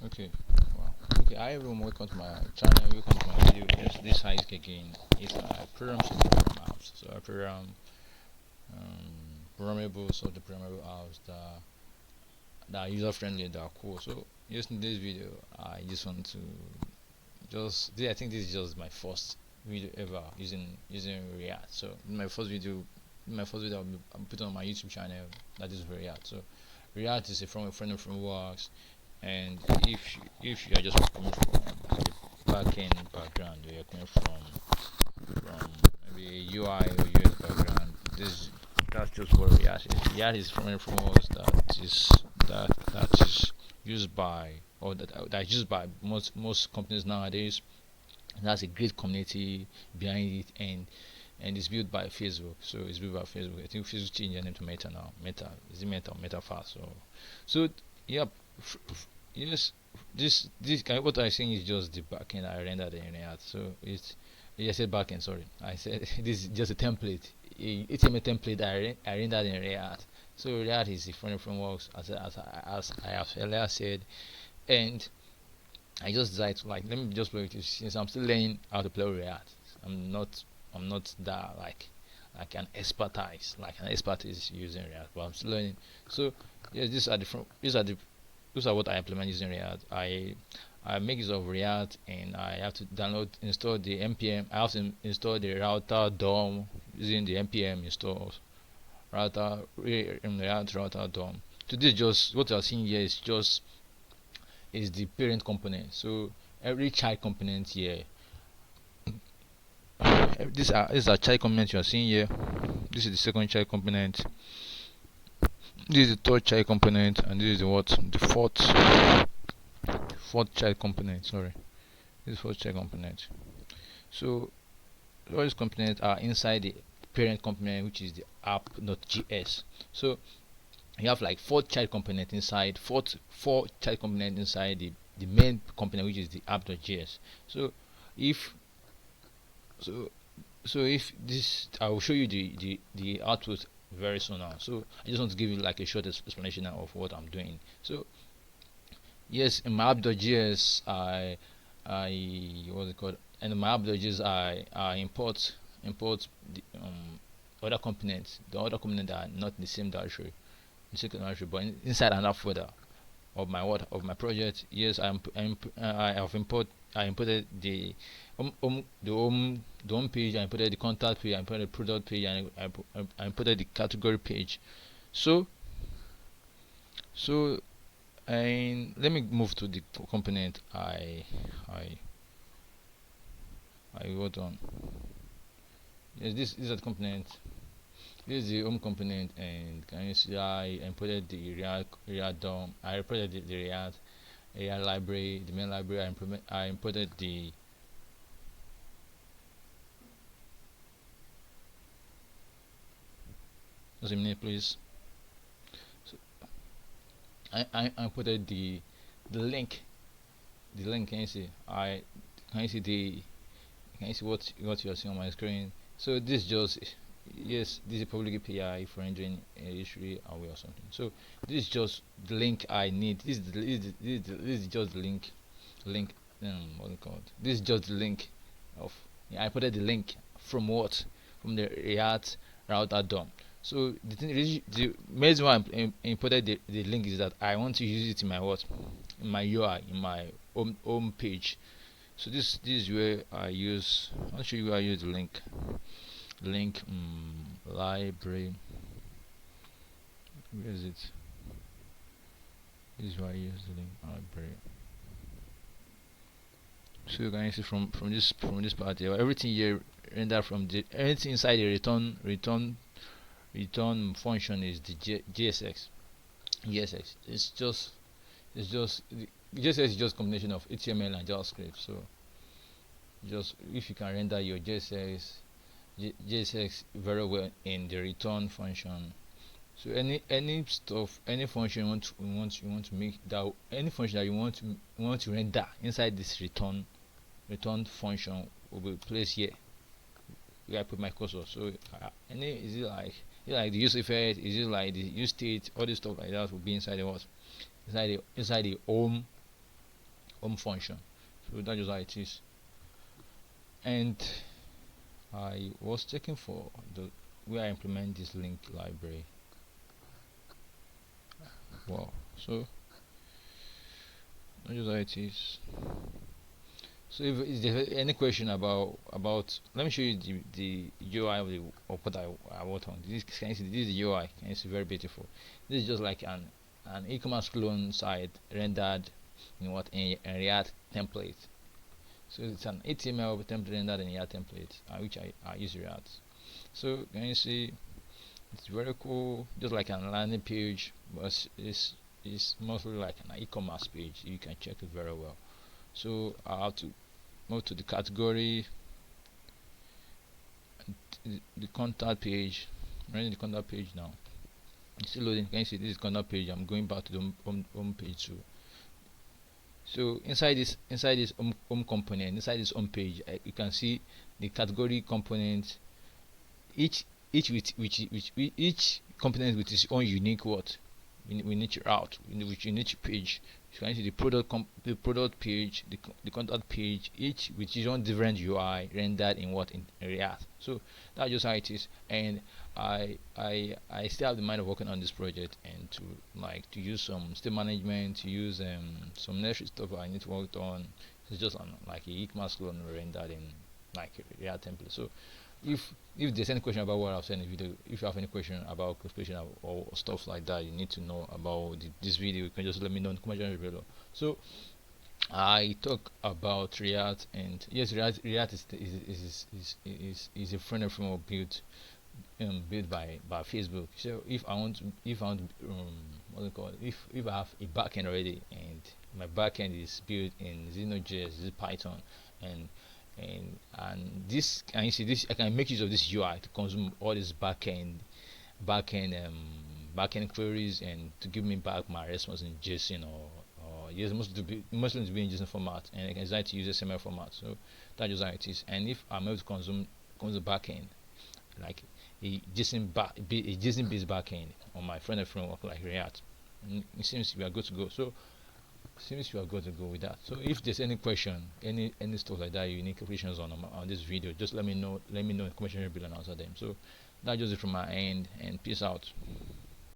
Okay, wow. Okay, hi everyone, welcome to my channel, welcome to my video. Yes, this is again. It's a program solving from apps. So I program programmable, so the programmable apps that are user friendly, that are cool. So yes, in this video, I just want to I think this is just my first video ever using React. So my first video I'll put on my YouTube channel that is React. So React is a friend of frameworks, and if you are just coming from the backend background, or you're coming from maybe a UI or UX background, this that's just what React is. React is from frameworks that is used by that is used by most companies nowadays. And that's a great community behind it, and it's built by Facebook. So it's built by Facebook. I think Facebook changed their name to Meta now. Meta is it Meta or Meta Fast? So yep. Yes, this kind what I saying is just the backend I rendered in React. So it's I said backend. Sorry, I said this is just a template. It's a template I rendered in React. So React is the front frameworks as I have earlier said, and I just decided to let me just play with this since I'm still learning how to play React. I'm not that like an expertise using React, but I'm still learning. So yeah, these are what I implement using React. I make use of React, and I have to install the npm. I have to install the router DOM using the npm install React router DOM. So this just what you're seeing here is the parent component. So every child component here, these are child components you are seeing here. This is the second child component. This is the third child component, and this is the fourth child component. Sorry, this is fourth child component. So all these components are inside the parent component, which is the app.js. So you have like four child component inside, four child component inside the main component, which is the app.js. So if so so if this, I will show you the output very soon now. So I just want to give you like a short explanation now of what I'm doing. So yes, in my app.js I what's it called, and in my app.js I import the other components, the other components that are not in the same directory, but inside another folder of my project. Yes, I have I imported the home page. I imported the contact page. I imported the product page, and I imported the category page. So so and let me move to the component I I wrote on. Yes, this is the component. This is the home component, and can you see I imported the React DOM. I imported the React library, the main library. I imported the just a minute please. So I imported the link. The link, can you see? Can you see the can you see what you are seeing on my screen? So this just, yes, this is a public API for rendering a history away or something. So this is just the link I need. This is just the link what do you call it? This is just the link of, yeah, I put the link from what, from the React router DOM. So the reason why I imported the link is that I want to use it in my in my UI, in my home page. So this is where I use. I'll show you where I use the link library. Where is it? This is where I use the link library. So you can see from this part here, everything here render from the anything inside the return function is the JSX. It's just JSX is just combination of HTML and JavaScript. So just if you can render your JSX very well in the return function. So any function you want to make that, any function that you want to render inside this return function will be placed here where I put my cursor. So any is it like the use effect, is it like the use state, all this stuff like that will be inside the what, inside the home home function. So that's just how it is. And I was checking for the where I implement this link library. Wow. So that's just how it is. So if there's any question about, let me show you the UI of the of what I worked on. This, can you see, this is the UI. Can you see, very beautiful. This is just like an e-commerce clone site rendered in what, in React template. So it's an HTML template rendered in React template, which I use React. So can you see, it's very cool, just like a landing page, but it's mostly like an e-commerce page. You can check it very well. So I have to move to the category, the contact page. I'm running the contact page now. It's still loading. Can you see, this is contact page? I'm going back to the home page too. So inside this home component, inside this home page, you can see the category component. Each each component with its own unique what we need to route, which unique page. You can see the product page, the contact page, each with its own different UI rendered in what, in React. So that's just how it is. And I still have the mind of working on this project, and to use some state management, to use some necessary stuff I need to work on. It's just on like a e-commerce clone rendered in like a React template. So if there's any question about what I've said in the video, if you have any question about classification or stuff like that you need to know about this video, you can just let me know in the comment section below. So I talk about React, and yes, React is a framework built by Facebook. So if I want what do you call it, if I have a backend already, and my backend is built in Node.js, Python, and this, and you see this, I can make use of this UI to consume all this backend queries, and to give me back my response in JSON, or yes, mostly to be in JSON format, and I can decide to use XML format. So that's just how it is. And if I'm able to consume backend like a JSON based backend on my front-end framework like React, it seems we are good to go. So seems you are good to go with that. So if there's any question, any stuff like that, you need questions on this video, just let me know in the comment section below and answer them. So that's just it from my end, and peace out.